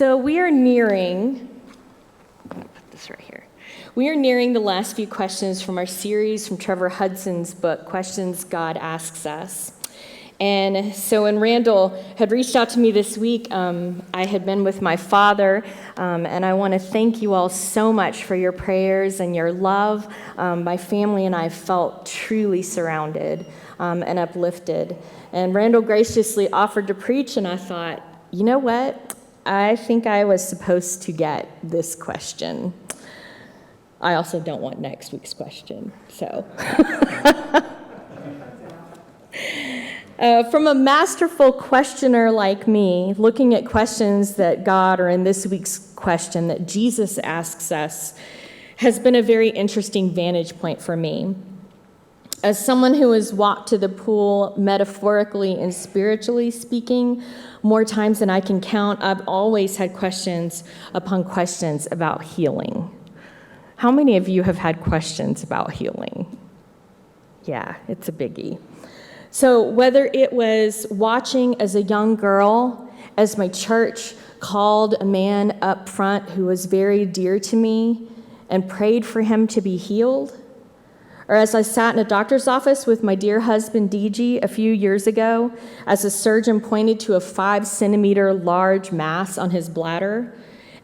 So we are nearing the last few questions from our series from Trevor Hudson's book, Questions God Asks Us. And so when Randall had reached out to me this week, I had been with my father, and I want to thank you all so much for your prayers and your love. My family and I felt truly surrounded and uplifted. And Randall graciously offered to preach, and I thought, you know what? I think I was supposed to get this question. I also don't want next week's question, so. From a masterful questioner like me, looking at questions that God, or in this week's question, that Jesus asks us, has been a very interesting vantage point for me. As someone who has walked to the pool, metaphorically and spiritually speaking, more times than I can count, I've always had questions upon questions about healing. How many of you have had questions about healing? Yeah, it's a biggie. So whether it was watching as a young girl, as my church called a man up front who was very dear to me and prayed for him to be healed, or as I sat in a doctor's office with my dear husband, DG, a few years ago, as a surgeon pointed to a 5-centimeter large mass on his bladder,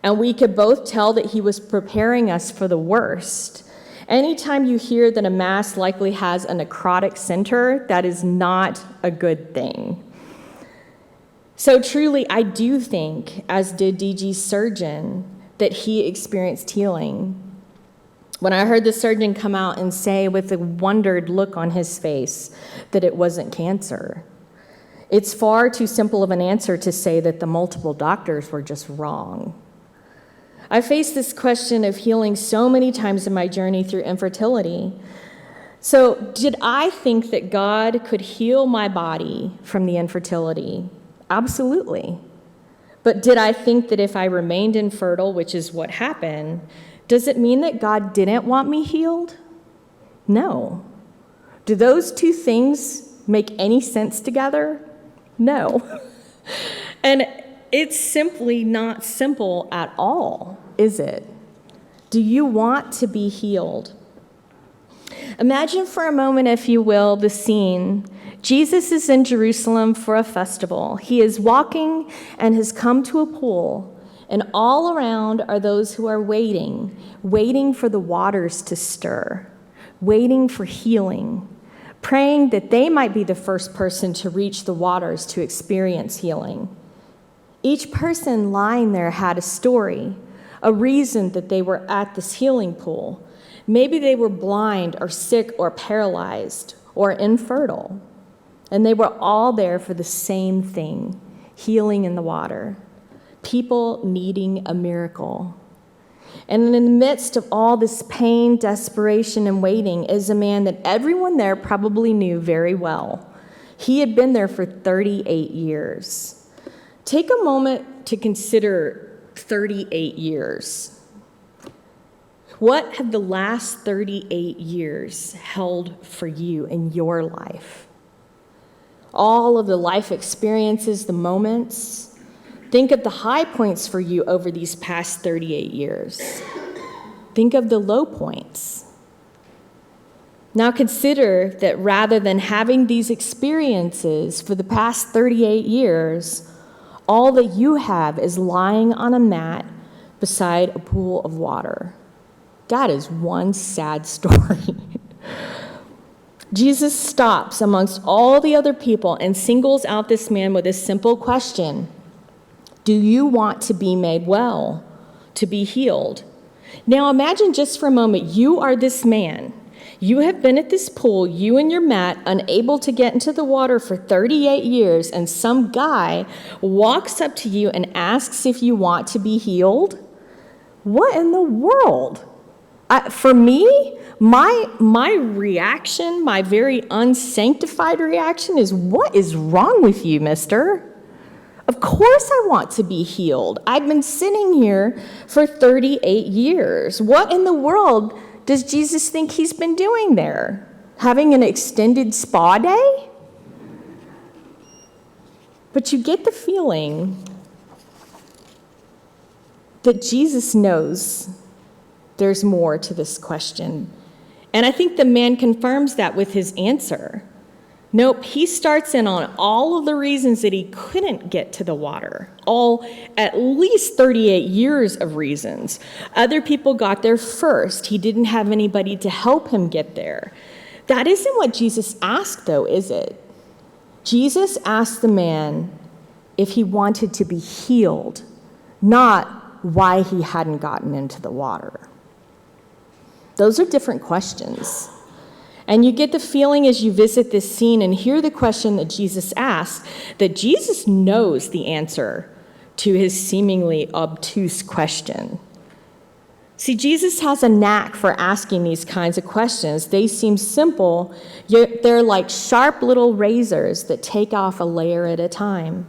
and we could both tell that he was preparing us for the worst. Anytime you hear that a mass likely has a necrotic center, that is not a good thing. So truly, I do think, as did DG's surgeon, that he experienced healing. When I heard the surgeon come out and say with a wondered look on his face that it wasn't cancer, it's far too simple of an answer to say that the multiple doctors were just wrong. I faced this question of healing so many times in my journey through infertility. So did I think that God could heal my body from the infertility? Absolutely. But did I think that if I remained infertile, which is what happened, does it mean that God didn't want me healed? No. Do those two things make any sense together? No. And it's simply not simple at all, is it? Do you want to be healed? Imagine for a moment, if you will, the scene. Jesus is in Jerusalem for a festival. He is walking and has come to a pool. And all around are those who are waiting for the waters to stir, waiting for healing, praying that they might be the first person to reach the waters to experience healing. Each person lying there had a story, a reason that they were at this healing pool. Maybe they were blind or sick or paralyzed or infertile, and they were all there for the same thing, healing in the water. People needing a miracle. And in the midst of all this pain, desperation, and waiting is a man that everyone there probably knew very well. He had been there for 38 years. Take a moment to consider 38 years. What have the last 38 years held for you in your life? All of the life experiences, the moments. Think of the high points for you over these past 38 years. Think of the low points. Now consider that rather than having these experiences for the past 38 years, all that you have is lying on a mat beside a pool of water. That is one sad story. Jesus stops amongst all the other people and singles out this man with a simple question. Do you want to be made well, to be healed? Now imagine just for a moment, you are this man. You have been at this pool, you and your mat, unable to get into the water for 38 years, and some guy walks up to you and asks if you want to be healed? What in the world? For me, my reaction, my very unsanctified reaction is, what is wrong with you, mister? Of course I want to be healed. I've been sitting here for 38 years. What in the world does Jesus think he's been doing there? Having an extended spa day? But you get the feeling that Jesus knows there's more to this question. And I think the man confirms that with his answer. Nope, he starts in on all of the reasons that he couldn't get to the water, all at least 38 years of reasons. Other people got there first. He didn't have anybody to help him get there. That isn't what Jesus asked, though, is it? Jesus asked the man if he wanted to be healed, not why he hadn't gotten into the water. Those are different questions. And you get the feeling as you visit this scene and hear the question that Jesus asks, that Jesus knows the answer to his seemingly obtuse question. See, Jesus has a knack for asking these kinds of questions. They seem simple, yet they're like sharp little razors that take off a layer at a time.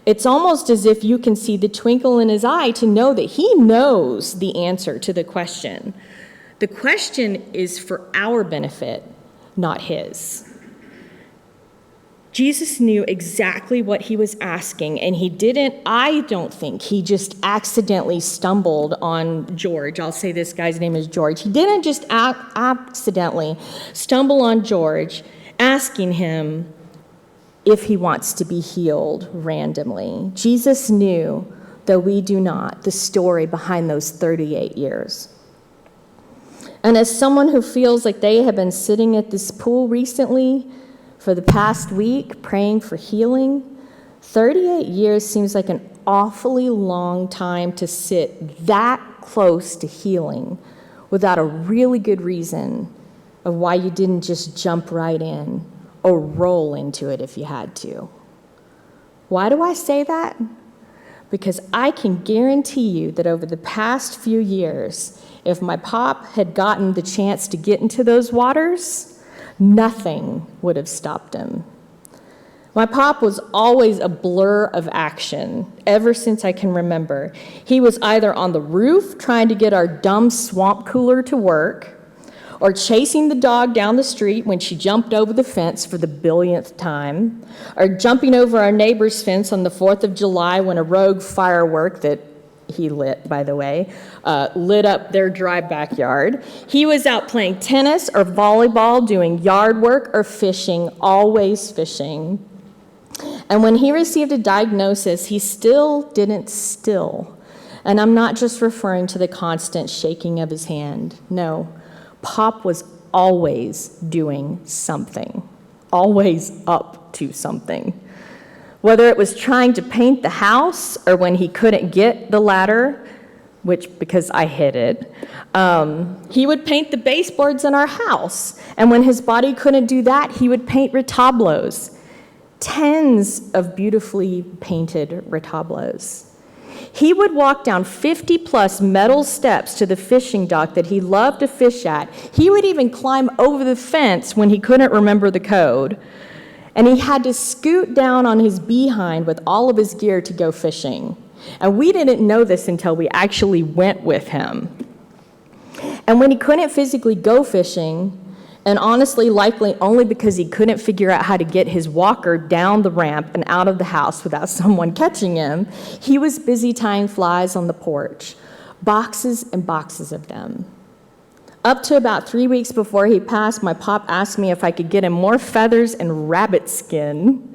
It's almost as if you can see the twinkle in his eye to know that he knows the answer to the question. The question is for our benefit, not his. Jesus knew exactly what he was asking, and I don't think he just accidentally stumbled on George. I'll say this guy's name is George. He didn't just accidentally stumble on George, asking him if he wants to be healed randomly. Jesus knew, though we do not, the story behind those 38 years. And as someone who feels like they have been sitting at this pool recently for the past week praying for healing, 38 years seems like an awfully long time to sit that close to healing without a really good reason of why you didn't just jump right in or roll into it if you had to. Why do I say that? Because I can guarantee you that over the past few years, if my pop had gotten the chance to get into those waters, nothing would have stopped him. My pop was always a blur of action, ever since I can remember. He was either on the roof trying to get our dumb swamp cooler to work, or chasing the dog down the street when she jumped over the fence for the billionth time, or jumping over our neighbor's fence on the 4th of July when a rogue firework that he lit, by the way, lit up their dry backyard. He was out playing tennis or volleyball, doing yard work or fishing, always fishing. And when he received a diagnosis, he still didn't still. And I'm not just referring to the constant shaking of his hand. No, Pop was always doing something, always up to something. Whether it was trying to paint the house or when he couldn't get the ladder, because I hid it, he would paint the baseboards in our house. And when his body couldn't do that, he would paint retablos, tens of beautifully painted retablos. He would walk down 50-plus metal steps to the fishing dock that he loved to fish at. He would even climb over the fence when he couldn't remember the code. And he had to scoot down on his behind with all of his gear to go fishing. And we didn't know this until we actually went with him. And when he couldn't physically go fishing, and honestly, likely only because he couldn't figure out how to get his walker down the ramp and out of the house without someone catching him, he was busy tying flies on the porch, boxes and boxes of them. Up to about 3 weeks before he passed, my pop asked me if I could get him more feathers and rabbit skin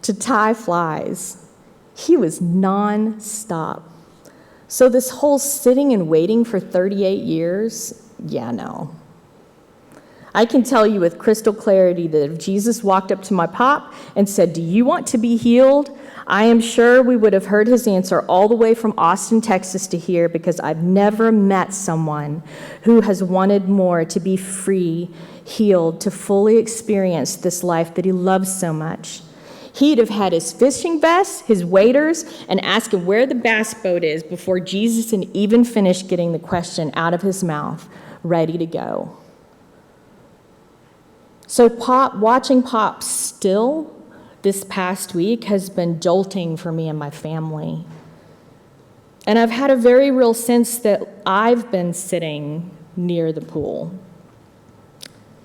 to tie flies. He was non-stop. So this whole sitting and waiting for 38 years, yeah, no. I can tell you with crystal clarity that if Jesus walked up to my pop and said, "Do you want to be healed?" I am sure we would have heard his answer all the way from Austin, Texas to here, because I've never met someone who has wanted more to be free, healed, to fully experience this life that he loves so much. He'd have had his fishing vest, his waders, and asked him where the bass boat is before Jesus had even finished getting the question out of his mouth, ready to go. So watching Pop still this past week has been jolting for me and my family. And I've had a very real sense that I've been sitting near the pool,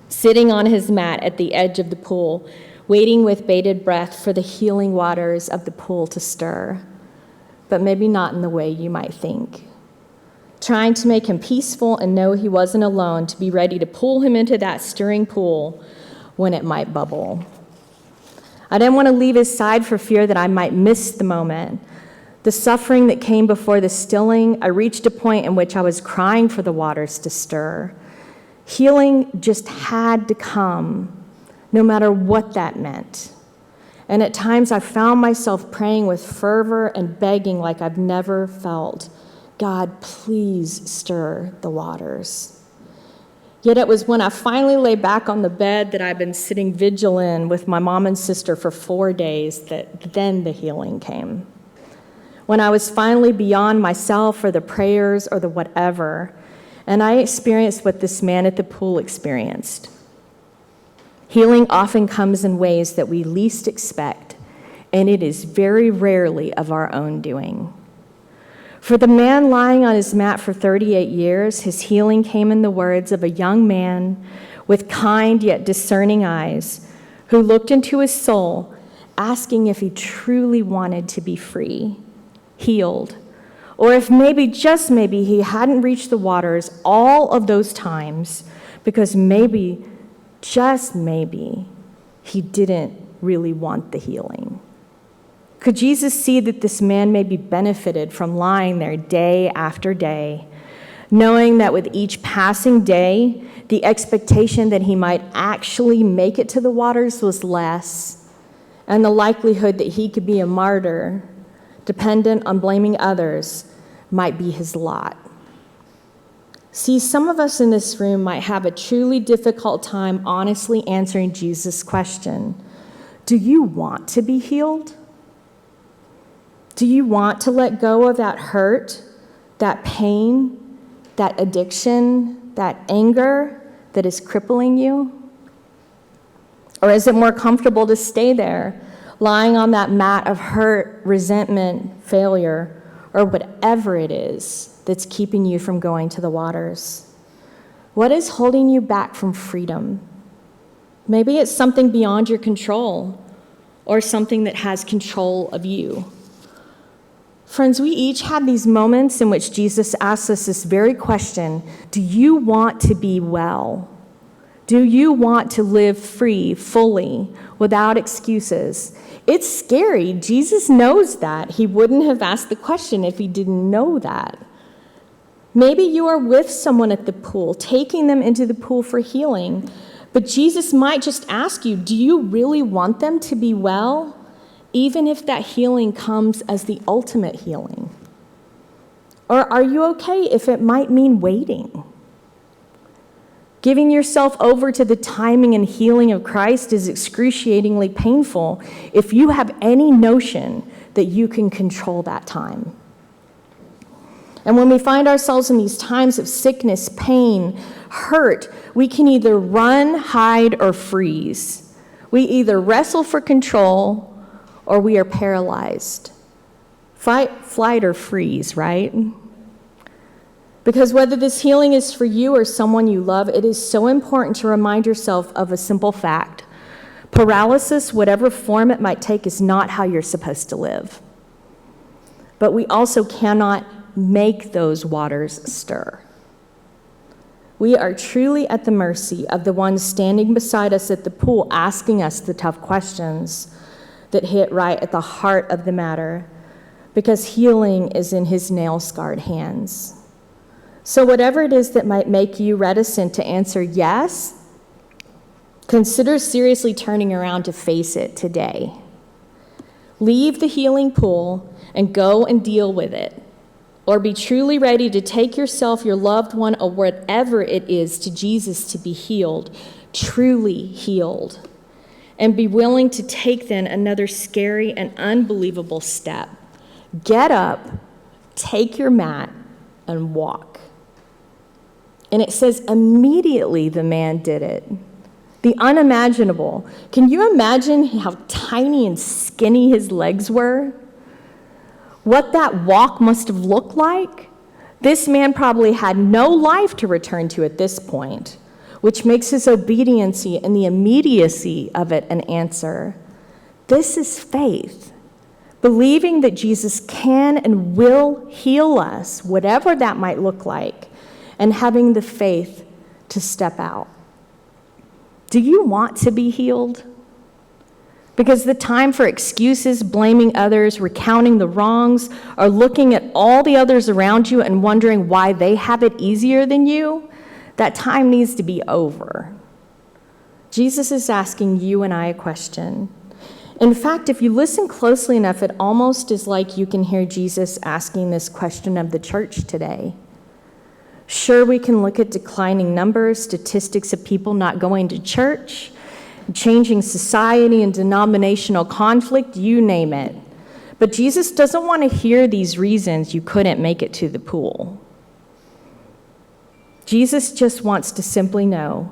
sitting on his mat at the edge of the pool, waiting with bated breath for the healing waters of the pool to stir, but maybe not in the way you might think. trying to make him peaceful and know he wasn't alone, to be ready to pull him into that stirring pool when it might bubble. I didn't want to leave his side for fear that I might miss the moment. The suffering that came before the stilling, I reached a point in which I was crying for the waters to stir. Healing just had to come, no matter what that meant. And at times I found myself praying with fervor and begging like I've never felt. God, please stir the waters. Yet it was when I finally lay back on the bed that I'd been sitting vigil in with my mom and sister for 4 days that then the healing came. When I was finally beyond myself or the prayers or the whatever, and I experienced what this man at the pool experienced. Healing often comes in ways that we least expect, and it is very rarely of our own doing. For the man lying on his mat for 38 years, his healing came in the words of a young man with kind yet discerning eyes who looked into his soul, asking if he truly wanted to be free, healed, or if maybe, just maybe, he hadn't reached the waters all of those times because maybe, just maybe, he didn't really want the healing. Could Jesus see that this man maybe benefited from lying there day after day, knowing that with each passing day, the expectation that he might actually make it to the waters was less, and the likelihood that he could be a martyr, dependent on blaming others, might be his lot? See, some of us in this room might have a truly difficult time honestly answering Jesus' question, do you want to be healed? Do you want to let go of that hurt, that pain, that addiction, that anger that is crippling you? Or is it more comfortable to stay there, lying on that mat of hurt, resentment, failure, or whatever it is that's keeping you from going to the waters? What is holding you back from freedom? Maybe it's something beyond your control, or something that has control of you. Friends, we each have these moments in which Jesus asks us this very question: do you want to be well? Do you want to live free, fully, without excuses? It's scary. Jesus knows that. He wouldn't have asked the question if he didn't know that. Maybe you are with someone at the pool, taking them into the pool for healing, but Jesus might just ask you, do you really want them to be well? Even if that healing comes as the ultimate healing? Or are you okay if it might mean waiting? Giving yourself over to the timing and healing of Christ is excruciatingly painful if you have any notion that you can control that time. And when we find ourselves in these times of sickness, pain, hurt, we can either run, hide, or freeze. We either wrestle for control or we are paralyzed. Fight, flight, or freeze, right? Because whether this healing is for you or someone you love, it is so important to remind yourself of a simple fact. Paralysis, whatever form it might take, is not how you're supposed to live. But we also cannot make those waters stir. We are truly at the mercy of the one standing beside us at the pool, asking us the tough questions that hit right at the heart of the matter, because healing is in his nail-scarred hands. So whatever it is that might make you reticent to answer yes, consider seriously turning around to face it today. Leave the healing pool and go and deal with it. Or be truly ready to take yourself, your loved one, or whatever it is to Jesus to be healed, truly healed. And be willing to take then another scary and unbelievable step. Get up, take your mat, and walk. And it says immediately the man did it. The unimaginable. Can you imagine how tiny and skinny his legs were? What that walk must have looked like? This man probably had no life to return to at this point, which makes his obedience and the immediacy of it an answer. This is faith. believing that Jesus can and will heal us, whatever that might look like, and having the faith to step out. Do you want to be healed? Because the time for excuses, blaming others, recounting the wrongs, or looking at all the others around you and wondering why they have it easier than you, that time needs to be over. Jesus is asking you and I a question. In fact, if you listen closely enough, it almost is like you can hear Jesus asking this question of the church today. Sure, we can look at declining numbers, statistics of people not going to church, changing society and denominational conflict, you name it. But Jesus doesn't want to hear these reasons you couldn't make it to the pool. Jesus just wants to simply know,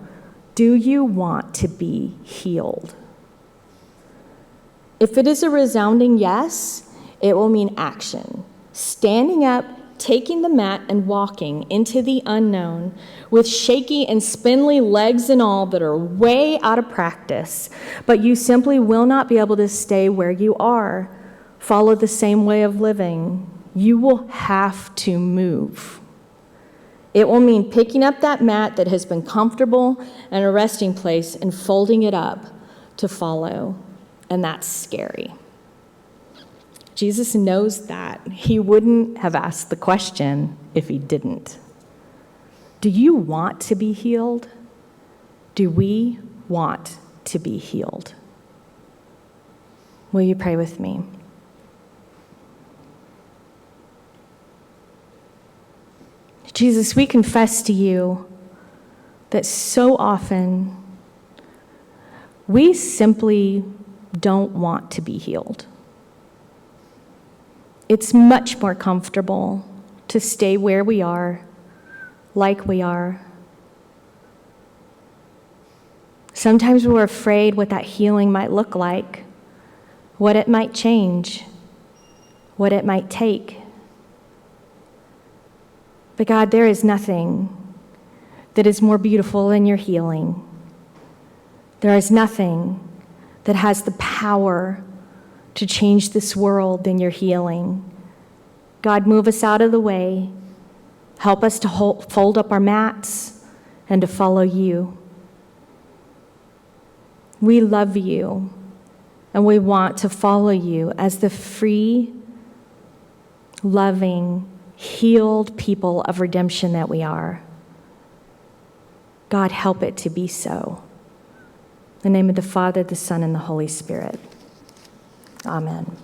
do you want to be healed? If it is a resounding yes, it will mean action. Standing up, taking the mat, and walking into the unknown with shaky and spindly legs and all that are way out of practice, but you simply will not be able to stay where you are, follow the same way of living. You will have to move. It will mean picking up that mat that has been comfortable and a resting place and folding it up to follow. And that's scary. Jesus knows that. He wouldn't have asked the question if he didn't. Do you want to be healed? Do we want to be healed? Will you pray with me? Jesus, we confess to you that so often we simply don't want to be healed. It's much more comfortable to stay where we are, like we are. Sometimes we're afraid what that healing might look like, what it might change, what it might take. But God, there is nothing that is more beautiful than your healing. There is nothing that has the power to change this world than your healing. God, move us out of the way. Help us to fold up our mats and to follow you. We love you, and we want to follow you as the free, loving, healed people of redemption that we are. God, help it to be so. In the name of the Father, the Son, and the Holy Spirit. Amen.